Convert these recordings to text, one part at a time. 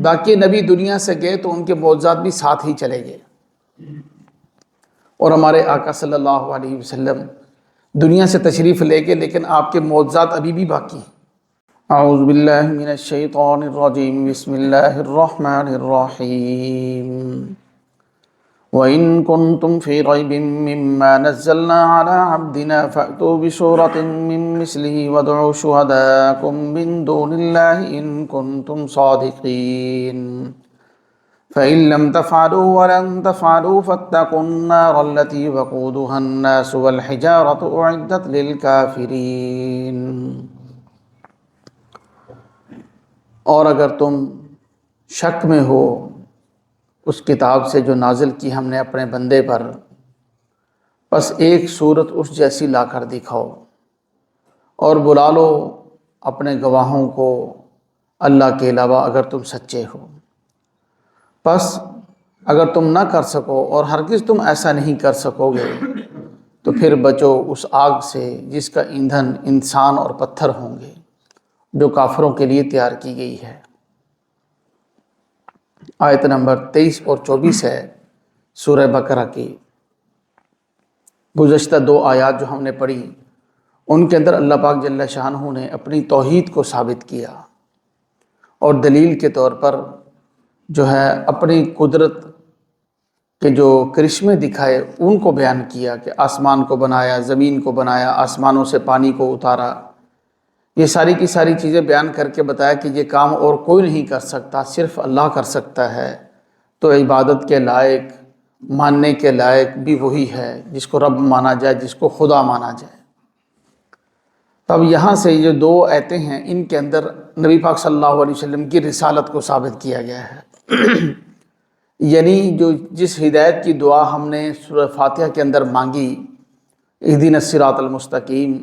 باقی نبی دنیا سے گئے تو ان کے معجزات بھی ساتھ ہی چلے گئے، اور ہمارے آقا صلی اللہ علیہ وسلم دنیا سے تشریف لے گئے لیکن آپ کے معجزات ابھی بھی باقی ہیں۔ اعوذ باللہ من الشیطان الرجیم، بسم اللہ الرحمن الرحیم۔ وَإِن كُنتُمْ فِي رَيْبٍ مِّمَّا نَزَّلْنَا عَلَىٰ عَبْدِنَا فَأْتُوا بِسُورَةٍ مِّن مِّثْلِهِ وَادْعُوا شُهَدَاءَكُم مِّن دُونِ اللَّهِ إِن كُنتُمْ صَادِقِينَ فَإِن لَّمْ تَفْعَلُوا وَلَن تَفْعَلُوا فَاتَّقُوا النَّارَ الَّتِي وَقُودُهَا النَّاسُ وَالْحِجَارَةُ أُعِدَّتْ لِلْكَافِرِينَ۔ اور اگر تم شک میں ہو اس کتاب سے جو نازل کی ہم نے اپنے بندے پر، بس ایک صورت اس جیسی لا کر دکھاؤ اور بلا لو اپنے گواہوں کو اللہ کے علاوہ اگر تم سچے ہو۔ بس اگر تم نہ کر سکو اور ہرگز تم ایسا نہیں کر سکو گے تو پھر بچو اس آگ سے جس کا ایندھن انسان اور پتھر ہوں گے، جو کافروں کے لیے تیار کی گئی ہے۔ آیت نمبر 23 اور 24 ہے سورہ بقرہ کی۔ گزشتہ 2 آیات جو ہم نے پڑھی ان کے اندر اللہ پاک جل شانہ نے اپنی توحید کو ثابت کیا اور دلیل کے طور پر جو ہے اپنی قدرت کے جو کرشمے دکھائے ان کو بیان کیا کہ آسمان کو بنایا، زمین کو بنایا، آسمانوں سے پانی کو اتارا، یہ ساری کی ساری چیزیں بیان کر کے بتایا کہ یہ کام اور کوئی نہیں کر سکتا، صرف اللہ کر سکتا ہے۔ تو عبادت کے لائق، ماننے کے لائق بھی وہی ہے جس کو رب مانا جائے، جس کو خدا مانا جائے۔ تب یہاں سے یہ 2 آیتیں ہیں، ان کے اندر نبی پاک صلی اللہ علیہ وسلم کی رسالت کو ثابت کیا گیا ہے۔ یعنی جو جس ہدایت کی دعا ہم نے سورہ فاتحہ کے اندر مانگی، اہدنا الصراط المستقیم،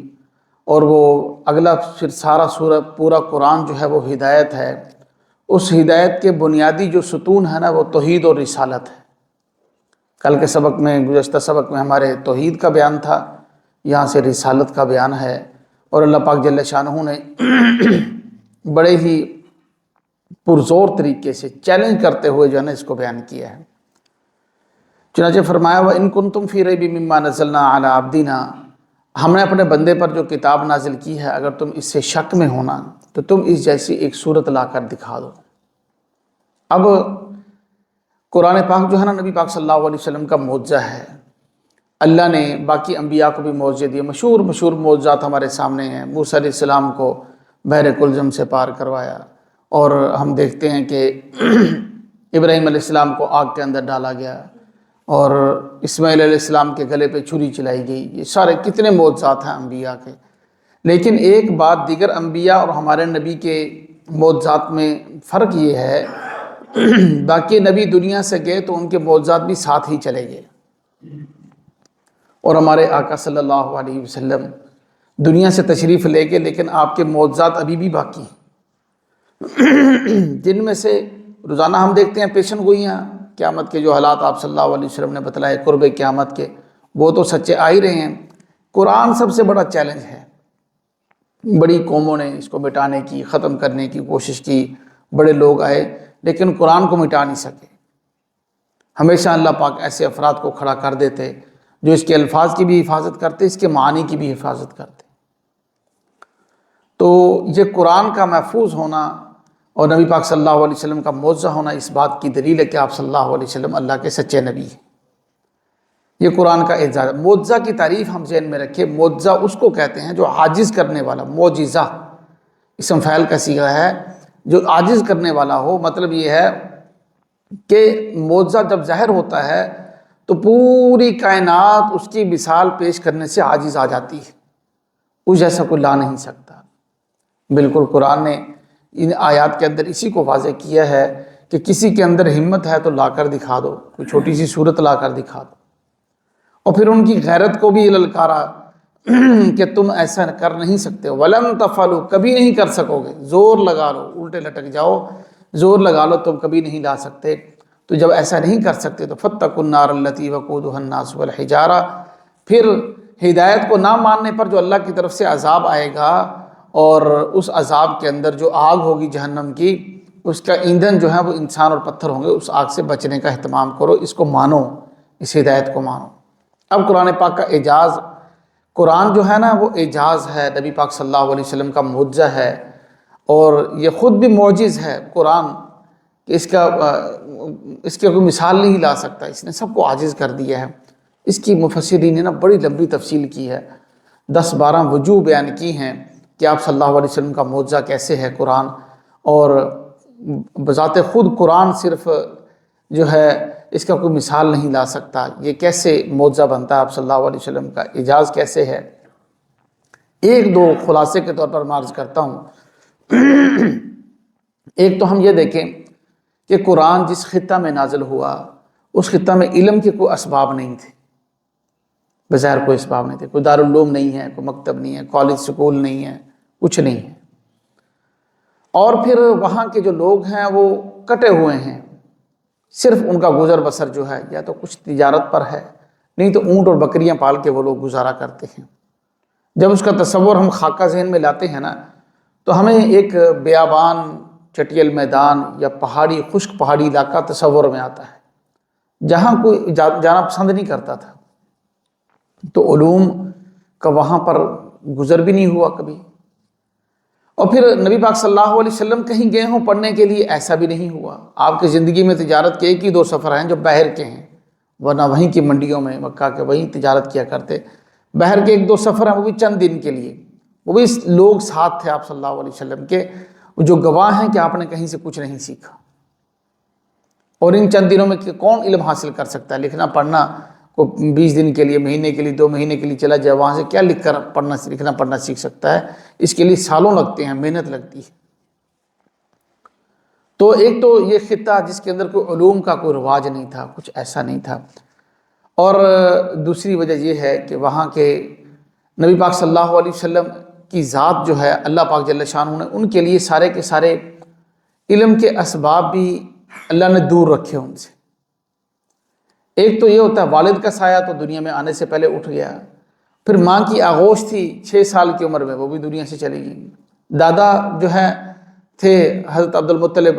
اور وہ اگلا پھر سارا سورہ پورا قرآن جو ہے وہ ہدایت ہے، اس ہدایت کے بنیادی جو ستون ہے نا وہ توحید اور رسالت ہے۔ کل کے سبق میں، گزشتہ سبق میں ہمارے توحید کا بیان تھا، یہاں سے رسالت کا بیان ہے، اور اللہ پاک جل شانہ نے بڑے ہی پرزور طریقے سے چیلنج کرتے ہوئے جو ہے نا اس کو بیان کیا ہے۔ چنانچہ فرمایا وَإِن كُنتُمْ فِي رَيْبٍ مِّمَّا نَزَّلْنَا عَلَىٰ عَبْدِنَا، ہم نے اپنے بندے پر جو کتاب نازل کی ہے اگر تم اس سے شک میں ہونا تو تم اس جیسی ایک صورت لا کر دکھا دو۔ اب قرآن پاک جو ہے نا نبی پاک صلی اللہ علیہ وسلم کا معجزہ ہے۔ اللہ نے باقی انبیاء کو بھی معجزے دیے، مشہور معجزات ہمارے سامنے ہیں۔ موسیٰ علیہ السلام کو بحر کلزم سے پار کروایا، اور ہم دیکھتے ہیں کہ ابراہیم علیہ السلام کو آگ کے اندر ڈالا گیا، اور اسماعیل علیہ السلام کے گلے پہ چھری چلائی گئی۔ یہ سارے کتنے معجزات ہیں انبیاء کے۔ لیکن ایک بات دیگر انبیاء اور ہمارے نبی کے معجزات میں فرق یہ ہے، باقی نبی دنیا سے گئے تو ان کے معجزات بھی ساتھ ہی چلے گئے، اور ہمارے آقا صلی اللہ علیہ وسلم دنیا سے تشریف لے گئے لیکن آپ کے معجزات ابھی بھی باقی ہیں، جن میں سے روزانہ ہم دیکھتے ہیں پیشن گوئیاں، قیامت کے جو حالات آپ صلی اللہ علیہ وسلم نے بتلائے قرب قیامت کے، وہ تو سچے آ ہی رہے ہیں۔ قرآن سب سے بڑا چیلنج ہے۔ بڑی قوموں نے اس کو مٹانے کی، ختم کرنے کی کوشش کی، بڑے لوگ آئے لیکن قرآن کو مٹا نہیں سکے۔ ہمیشہ اللہ پاک ایسے افراد کو کھڑا کر دیتے جو اس کے الفاظ کی بھی حفاظت کرتے، اس کے معانی کی بھی حفاظت کرتے۔ تو یہ قرآن کا محفوظ ہونا اور نبی پاک صلی اللہ علیہ وسلم کا معجزہ ہونا اس بات کی دلیل ہے کہ آپ صلی اللہ علیہ وسلم اللہ کے سچے نبی ہیں۔ یہ قرآن کا اعزاز ہے۔ معجزہ کی تعریف ہم ذہن میں رکھیں، معجزہ اس کو کہتے ہیں جو عاجز کرنے والا، معجزہ اسم فاعل کا صیغہ ہے، جو عاجز کرنے والا ہو۔ مطلب یہ ہے کہ معجزہ جب ظاہر ہوتا ہے تو پوری کائنات اس کی مثال پیش کرنے سے عاجز آ جاتی ہے، اس جیسا کوئی لا نہیں سکتا۔ بالکل قرآن نے ان آیات کے اندر اسی کو واضح کیا ہے کہ کسی کے اندر ہمت ہے تو لا کر دکھا دو، کوئی چھوٹی سی صورت لا کر دکھا دو، اور پھر ان کی غیرت کو بھی للکارا کہ تم ایسا کر نہیں سکتے، وَلَن تَفْعَلُوا، کبھی نہیں کر سکو گے، زور لگا لو، الٹے لٹک جاؤ، زور لگا لو، تم کبھی نہیں لا سکتے۔ تو جب ایسا نہیں کر سکتے تو فَاتَّقُوا النَّارَ الَّتِي وَقُودُهَا النَّاسُ وَالْحِجَارَةُ، پھر ہدایت کو نہ ماننے پر جو اللہ کی طرف سے عذاب آئے گا، اور اس عذاب کے اندر جو آگ ہوگی جہنم کی، اس کا ایندھن جو ہے وہ انسان اور پتھر ہوں گے، اس آگ سے بچنے کا اہتمام کرو، اس کو مانو، اس ہدایت کو مانو۔ اب قرآن پاک کا اعجاز، قرآن جو ہے نا وہ اعجاز ہے، نبی پاک صلی اللہ علیہ وسلم کا معجزہ ہے، اور یہ خود بھی معجز ہے قرآن، کہ اس کی کوئی مثال نہیں لا سکتا، اس نے سب کو عاجز کر دیا ہے۔ اس کی مفسرین نے نا بڑی لمبی تفصیل کی ہے، 10-12 وجوہ بیان کی ہیں کہ آپ صلی اللہ علیہ وسلم کا معجزہ کیسے ہے قرآن، اور بذات خود قرآن صرف جو ہے اس کا کوئی مثال نہیں لا سکتا، یہ کیسے معجزہ بنتا ہے آپ صلی اللہ علیہ وسلم کا، اعجاز کیسے ہے۔ ایک دو خلاصے کے طور پر عرض کرتا ہوں۔ ایک تو ہم یہ دیکھیں کہ قرآن جس خطہ میں نازل ہوا اس خطہ میں علم کے کوئی اسباب نہیں تھے، بظاہر کوئی اسباب نہیں تھے، کوئی دارالعلوم نہیں ہے، کوئی مکتب نہیں ہے، کالج سکول نہیں ہے، کچھ نہیں ہے، اور پھر وہاں کے جو لوگ ہیں وہ کٹے ہوئے ہیں، صرف ان کا گزر بسر جو ہے یا تو کچھ تجارت پر ہے، نہیں تو اونٹ اور بکریاں پال کے وہ لوگ گزارا کرتے ہیں۔ جب اس کا تصور ہم خاکہ ذہن میں لاتے ہیں نا تو ہمیں ایک بیابان چٹیل میدان یا پہاڑی خشک پہاڑی علاقہ تصور میں آتا ہے جہاں کوئی جانا پسند نہیں کرتا تھا، تو علوم کا وہاں پر گزر بھی نہیں ہوا کبھی۔ اور پھر نبی پاک صلی اللہ علیہ وسلم کہیں گئے ہوں پڑھنے کے لیے، ایسا بھی نہیں ہوا۔ آپ کی زندگی میں تجارت کے ایک ہی 2 سفر ہیں جو بحر کے ہیں، ورنہ وہیں کی منڈیوں میں مکہ کے وہیں تجارت کیا کرتے۔ بحر کے 1-2 سفر ہیں، وہ بھی چند دن کے لیے، وہ بھی لوگ ساتھ تھے آپ صلی اللہ علیہ وسلم کے، جو گواہ ہیں کہ آپ نے کہیں سے کچھ نہیں سیکھا۔ اور ان چند دنوں میں کون علم حاصل کر سکتا ہے؟ لکھنا پڑھنا کو 20 دن کے لیے، مہینے کے لیے، 2 مہینے کے لیے چلا جائے، وہاں سے کیا لکھ کر لکھنا پڑھنا سیکھ سکتا ہے؟ اس کے لیے سالوں لگتے ہیں، محنت لگتی ہے۔ تو ایک تو یہ خطہ جس کے اندر کوئی علوم کا کوئی رواج نہیں تھا، کچھ ایسا نہیں تھا، اور دوسری وجہ یہ ہے کہ وہاں کے نبی پاک صلی اللہ علیہ وسلم کی ذات جو ہے اللہ پاک جل شانہ نے ان کے لیے سارے کے سارے علم کے اسباب بھی اللہ نے دور رکھے ان سے۔ ایک تو یہ ہوتا ہے والد کا سایہ تو دنیا میں آنے سے پہلے اٹھ گیا، پھر ماں کی آغوش تھی 6 سال کی عمر میں، وہ بھی دنیا سے چلی گئی۔ دادا جو ہے تھے حضرت عبد المطلب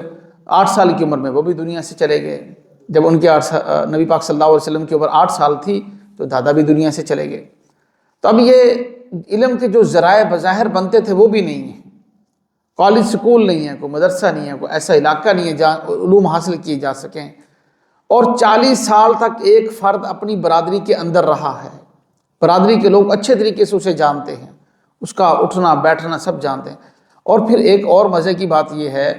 8 سال کی عمر میں، وہ بھی دنیا سے چلے گئے۔ جب ان کے نبی پاک صلی اللہ علیہ وسلم کی عمر 8 سال تھی تو دادا بھی دنیا سے چلے گئے۔ تو اب یہ علم کے جو ذرائع بظاہر بنتے تھے وہ بھی نہیں ہیں، کالج سکول نہیں ہے، کوئی مدرسہ نہیں ہے، کوئی ایسا علاقہ نہیں ہے جہاں علوم حاصل کیے جا سکیں۔ اور 40 سال تک ایک فرد اپنی برادری کے اندر رہا ہے، برادری کے لوگ اچھے طریقے سے اسے جانتے ہیں، اس کا اٹھنا بیٹھنا سب جانتے ہیں۔ اور پھر ایک اور مزے کی بات یہ ہے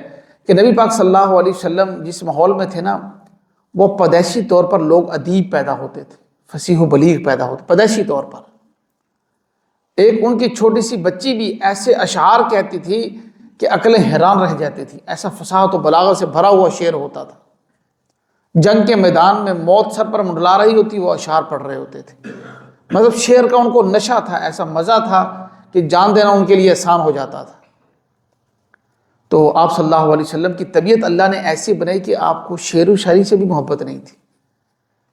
کہ نبی پاک صلی اللہ علیہ وسلم جس ماحول میں تھے نا، وہ پیدائشی طور پر لوگ ادیب پیدا ہوتے تھے، فصیح و بلیغ پیدا ہوتے پیدائشی طور پر۔ ایک ان کی چھوٹی سی بچی بھی ایسے اشعار کہتی تھی کہ عقلیں حیران رہ جاتی تھی، ایسا فصاحت و بلاغت سے بھرا ہوا شعر ہوتا تھا۔ جنگ کے میدان میں موت سر پر منڈلا رہی ہوتی، وہ اشعار پڑھ رہے ہوتے تھے۔ مطلب شعر کا ان کو نشہ تھا، ایسا مزہ تھا کہ جان دینا ان کے لیے آسان ہو جاتا تھا۔ تو آپ صلی اللہ علیہ وسلم کی طبیعت اللہ نے ایسی بنائی کہ آپ کو شعر و شاعری سے بھی محبت نہیں تھی،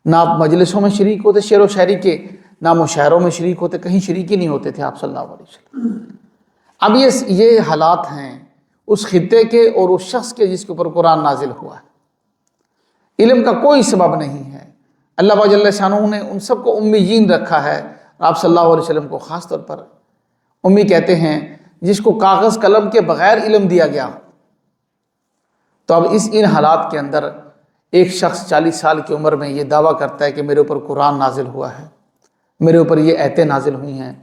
نہ آپ مجلسوں میں شریک ہوتے شعر و شاعری کے، نہ مشاعروں میں شریک ہوتے، کہیں شریک ہی نہیں ہوتے تھے آپ صلی اللہ علیہ وسلم۔ اب یہ حالات ہیں اس خطے کے اور اس شخص کے جس کے اوپر قرآن نازل ہوا ہے۔ علم کا کوئی سبب نہیں ہے، اللہ پاک جل شانہ نے ان سب کو امیین رکھا ہے، آپ صلی اللہ علیہ وسلم کو خاص طور پر امی کہتے ہیں جس کو کاغذ قلم کے بغیر علم دیا گیا۔ تو اب ان حالات کے اندر ایک شخص 40 سال کی عمر میں یہ دعویٰ کرتا ہے کہ میرے اوپر قرآن نازل ہوا ہے، میرے اوپر یہ آیتیں نازل ہوئی ہیں،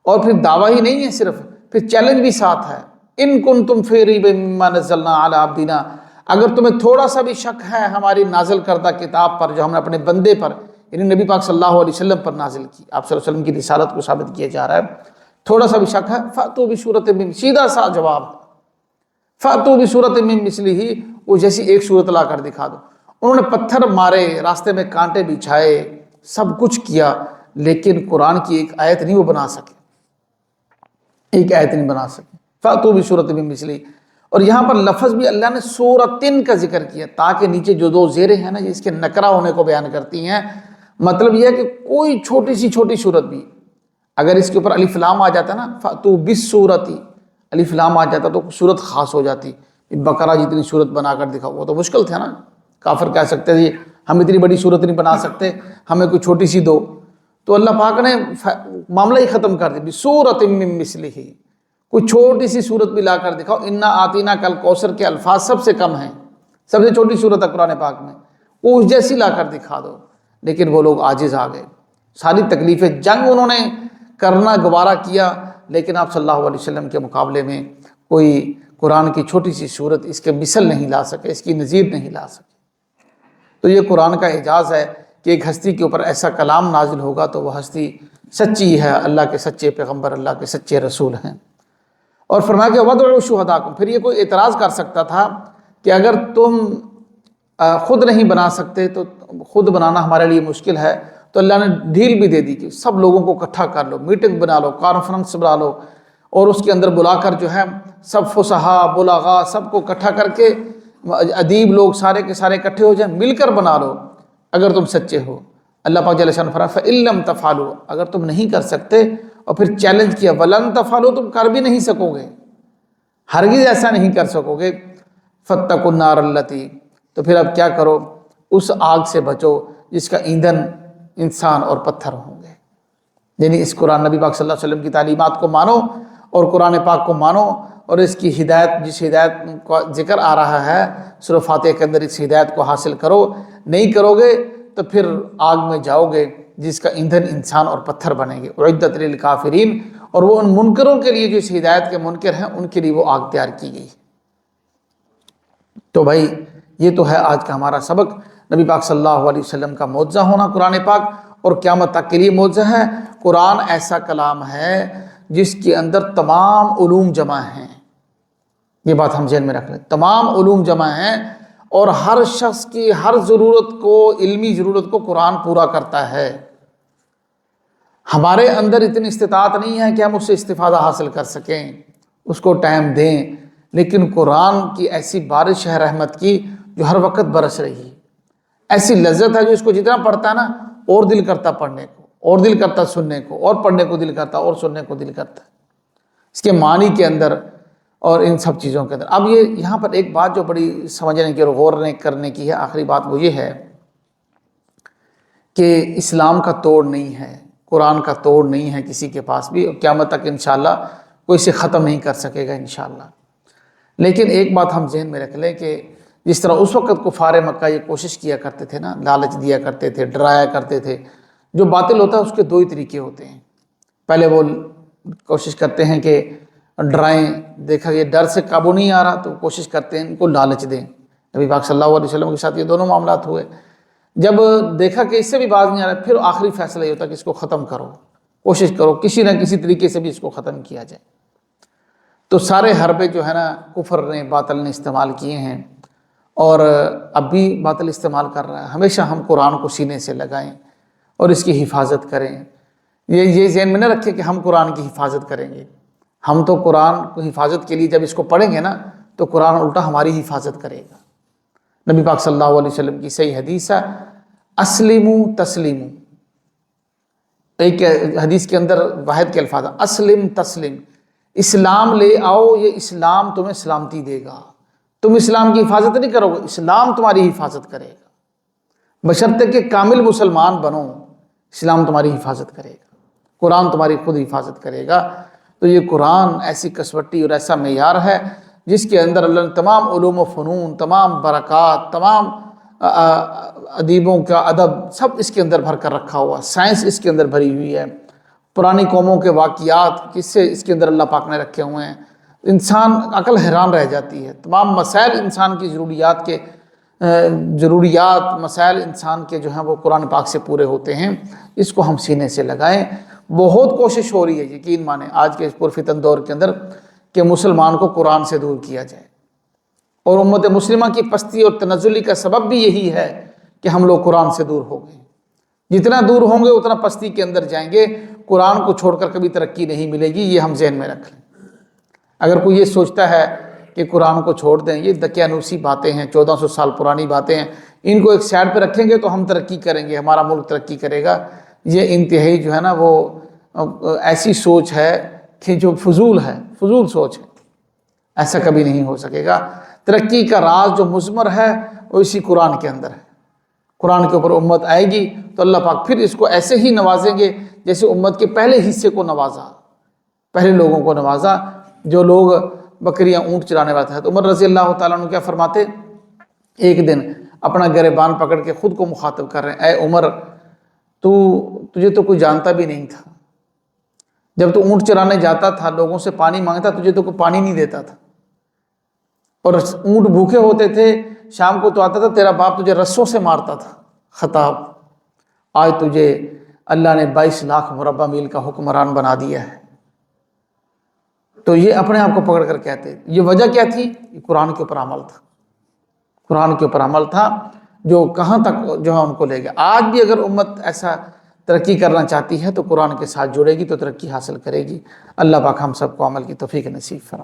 اور پھر دعویٰ ہی نہیں ہے صرف، پھر چیلنج بھی ساتھ ہے، ان کنتم فی ریب مما نزلنا علی عبدنا، اگر تمہیں تھوڑا سا بھی شک ہے ہماری نازل کردہ کتاب پر جو ہم نے اپنے بندے پر یعنی نبی پاک صلی اللہ علیہ وسلم پر نازل کی، آپ صلی اللہ علیہ وسلم کی رسالت کو ثابت کیا جا رہا ہے، تھوڑا سا بھی شک ہے فَأْتُوا بِسُورَةٍ مِّن، سیدھا سا جواب فَأْتُوا بِسُورَةٍ مِّن مِّثْلِهِ، وہ جیسی ایک صورت لا کر دکھا دو۔ انہوں نے پتھر مارے، راستے میں کانٹے بچھائے، سب کچھ کیا، لیکن قرآن کی ایک آیت نہیں وہ بنا سکے، ایک آیت نہیں بنا سکے۔ فَأْتُوا بِسُورَةٍ مِّن مِّثْلِهِ، اور یہاں پر لفظ بھی اللہ نے سورتن کا ذکر کیا تاکہ نیچے جو 2 زیریں ہیں نا یہ اس کے نکرہ ہونے کو بیان کرتی ہیں۔ مطلب یہ ہے کہ کوئی چھوٹی سی چھوٹی صورت بھی اگر اس کے اوپر الف لام آ جاتا نا، فَأْتُوا بِالسُّورَةِ، الف لام آ جاتا تو صورت خاص ہو جاتی، بقرہ جتنی صورت بنا کر دکھاؤ، وہ تو مشکل تھا نا، کافر کہہ سکتے تھے ہم اتنی بڑی صورت نہیں بنا سکتے، ہمیں کوئی چھوٹی سی دو، تو اللہ پاک نے معاملہ ہی ختم کر دیا، بِسُورَةٍ مِّن مِّثْلِهِ، کوئی چھوٹی سی صورت بھی لا کر دکھاؤ۔ اِنَّا آتِینَاکَ الْکَوْثَر کے الفاظ سب سے کم ہیں، سب سے چھوٹی صورت ہے قرآن پاک میں، وہ اس جیسی لا کر دکھا دو، لیکن وہ لوگ عاجز آ گئے، ساری تکلیفیں جنگ انہوں نے کرنا گوارا کیا، لیکن آپ صلی اللہ علیہ وسلم کے مقابلے میں کوئی قرآن کی چھوٹی سی صورت اس کے مثل نہیں لا سکے، اس کی نظیر نہیں لا سکے۔ تو یہ قرآن کا اعجاز ہے کہ ایک ہستی کے اوپر ایسا کلام نازل ہوگا تو وہ ہستی سچی ہے، اللہ کے سچے پیغمبر، اللہ کے سچے رسول ہیں۔ اور فرمایا کہ وَادْعُوا شُهَدَاءَکُم، پھر یہ کوئی اعتراض کر سکتا تھا کہ اگر تم خود نہیں بنا سکتے تو خود بنانا ہمارے لیے مشکل ہے، تو اللہ نے ڈھیل بھی دے دی کہ سب لوگوں کو اکٹھا کر لو، میٹنگ بنا لو، کانفرنس بنا لو، اور اس کے اندر بلا کر جو ہے سب فصحاء بلغاء سب کو اکٹھا کر کے، ادیب لوگ سارے کے سارے اکٹھے ہو جائیں، مل کر بنا لو اگر تم سچے ہو۔ اللہ پاک جل شانہ فرمایا فَإِن لَّمْ تَفْعَلُوا، اگر تم نہیں کر سکتے، اور پھر چیلنج کیا وَلَن تَفْعَلُوا، تم کر بھی نہیں سکو گے، ہرگز ایسا نہیں کر سکو گے، فَاتَّقُوا النَّارَ الَّتِي، تو پھر اب کیا کرو، اس آگ سے بچو جس کا ایندھن انسان اور پتھر ہوں گے۔ یعنی اس قرآن نبی پاک صلی اللہ علیہ وسلم کی تعلیمات کو مانو اور قرآن پاک کو مانو، اور اس کی ہدایت، جس ہدایت کا ذکر آ رہا ہے سورہ فاتحہ کے اندر، اس ہدایت کو حاصل کرو، نہیں کرو گے تو پھر آگ میں جاؤ گے جس کا ایندھن انسان اور پتھر بنیں گے، اعدت للکافرین، اور وہ ان منکروں کے لیے جو اس ہدایت کے منکر ہیں ان کے لیے وہ آگ تیار کی گئی۔ تو بھائی یہ تو ہے آج کا ہمارا سبق، نبی پاک صلی اللہ علیہ وسلم کا معجزہ ہونا قرآن پاک، اور قیامت تک کے لیے معجزہ ہے۔ قرآن ایسا کلام ہے جس کے اندر تمام علوم جمع ہیں، یہ بات ہم ذہن میں رکھ لیں، تمام علوم جمع ہیں، اور ہر شخص کی ہر ضرورت کو، علمی ضرورت کو قرآن پورا کرتا ہے۔ ہمارے اندر اتنی استطاعت نہیں ہے کہ ہم اس سے استفادہ حاصل کر سکیں، اس کو ٹائم دیں، لیکن قرآن کی ایسی بارش ہے رحمت کی جو ہر وقت برس رہی ہے، ایسی لذت ہے جو اس کو جتنا پڑھتا ہے نا اور دل کرتا پڑھنے کو، اور دل کرتا سننے کو، اور پڑھنے کو دل کرتا، اور سننے کو دل کرتا، اس کے معنی کے اندر اور ان سب چیزوں کے اندر۔ اب یہ یہاں پر ایک بات جو بڑی سمجھنے کی اور غور کرنے کی ہے، آخری بات وہ یہ ہے کہ اسلام کا توڑ نہیں ہے، قرآن کا توڑ نہیں ہے کسی کے پاس بھی، اور قیامت تک انشاءاللہ کوئی اسے ختم نہیں کر سکے گا انشاءاللہ۔ لیکن ایک بات ہم ذہن میں رکھ لیں کہ جس طرح اس وقت کفار مکہ یہ کوشش کیا کرتے تھے نا، لالچ دیا کرتے تھے، ڈرایا کرتے تھے، جو باطل ہوتا ہے اس کے دو ہی طریقے ہوتے ہیں۔ پہلے وہ کوشش کرتے ہیں کہ ڈرائیں، دیکھا یہ ڈر سے قابو نہیں آ رہا تو کوشش کرتے ہیں ان کو لالچ دیں۔ نبی پاک صلی اللہ علیہ وسلم کے ساتھ یہ دونوں معاملات ہوئے۔ جب دیکھا کہ اس سے بھی باز نہیں آ رہا، پھر آخری فیصلہ یہ ہوتا کہ اس کو ختم کرو، کوشش کرو کسی نہ کسی طریقے سے بھی اس کو ختم کیا جائے۔ تو سارے حربے جو ہے نا کفر نے، باطل نے استعمال کیے ہیں، اور اب بھی باطل استعمال کر رہا ہے۔ ہمیشہ ہم قرآن کو سینے سے لگائیں اور اس کی حفاظت کریں۔ یہ ذہن میں نہ رکھیں کہ ہم قرآن کی حفاظت کریں گے، ہم تو قرآن کو حفاظت کے لیے جب اس کو پڑھیں گے نا تو قرآن الٹا ہماری حفاظت کرے گا۔ نبی پاک صلی اللہ علیہ وسلم کی صحیح حدیث ہے، اسلموا تسلیموا، ایک حدیث کے اندر واحد کے الفاظ ہیں، اسلم تسلم، اسلام لے آؤ، یہ اسلام تمہیں سلامتی دے گا۔ تم اسلام کی حفاظت نہیں کرو گے، اسلام تمہاری حفاظت کرے گا، بشرطے کہ کامل مسلمان بنو، اسلام تمہاری حفاظت کرے گا، قرآن تمہاری خود حفاظت کرے گا۔ تو یہ قرآن ایسی کسوٹی اور ایسا معیار ہے جس کے اندر اللہ نے تمام علوم و فنون، تمام برکات، تمام ادیبوں کا ادب سب اس کے اندر بھر کر رکھا ہوا، سائنس اس کے اندر بھری ہوئی ہے، پرانی قوموں کے واقعات قصے اس کے اندر اللہ پاک نے رکھے ہوئے ہیں۔ انسان عقل حیران رہ جاتی ہے، تمام مسائل انسان کی ضروریات مسائل انسان کے جو ہیں وہ قرآن پاک سے پورے ہوتے ہیں۔ اس کو ہم سینے سے لگائیں۔ بہت کوشش ہو رہی ہے، یقین مانیں، آج کے اس پرفتن دور کے اندر کہ مسلمان کو قرآن سے دور کیا جائے، اور امت مسلمہ کی پستی اور تنزلی کا سبب بھی یہی ہے کہ ہم لوگ قرآن سے دور ہو گئے۔ جتنا دور ہوں گے اتنا پستی کے اندر جائیں گے، قرآن کو چھوڑ کر کبھی ترقی نہیں ملے گی، یہ ہم ذہن میں رکھ لیں۔ اگر کوئی یہ سوچتا ہے کہ قرآن کو چھوڑ دیں، یہ دقیانوسی باتیں ہیں، 1400 سال پرانی باتیں ہیں، ان کو ایک سائڈ پہ رکھیں گے تو ہم ترقی کریں گے، ہمارا ملک ترقی کرے گا، یہ انتہائی جو ہے نا وہ ایسی سوچ ہے کہ جو فضول ہے، فضول سوچ ہے، ایسا کبھی نہیں ہو سکے گا۔ ترقی کا راز جو مضمر ہے وہ اسی قرآن کے اندر ہے۔ قرآن کے اوپر امت آئے گی تو اللہ پاک پھر اس کو ایسے ہی نوازیں گے جیسے امت کے پہلے حصے کو نوازا، پہلے لوگوں کو نوازا جو لوگ بکریاں اونٹ چرانے والے تھے۔ تو عمر رضی اللہ تعالیٰ عنہ کیا فرماتے، ایک دن اپنا گریبان پکڑ کے خود کو مخاطب کر رہے ہیں، اے عمر تجھے تو کوئی جانتا بھی نہیں تھا، جب تو اونٹ چرانے جاتا تھا لوگوں سے پانی مانگتا تجھے تو کوئی پانی نہیں دیتا تھا، اور اونٹ بھوکے ہوتے تھے، شام کو تو آتا تھا تیرا باپ تجھے رسوں سے مارتا تھا۔ خطاب، آج تجھے اللہ نے 22 لاکھ مربع میل کا حکمران بنا دیا ہے۔ تو یہ اپنے آپ کو پکڑ کر کہتے، یہ وجہ کیا تھی؟ یہ قرآن کے اوپر عمل تھا، قرآن کے اوپر عمل تھا جو کہاں تک جو ہے ان کو لے گیا۔ آج بھی اگر امت ایسا ترقی کرنا چاہتی ہے تو قرآن کے ساتھ جڑے گی تو ترقی حاصل کرے گی۔ اللہ پاک ہم سب کو عمل کی توفیق نصیب فرمائے۔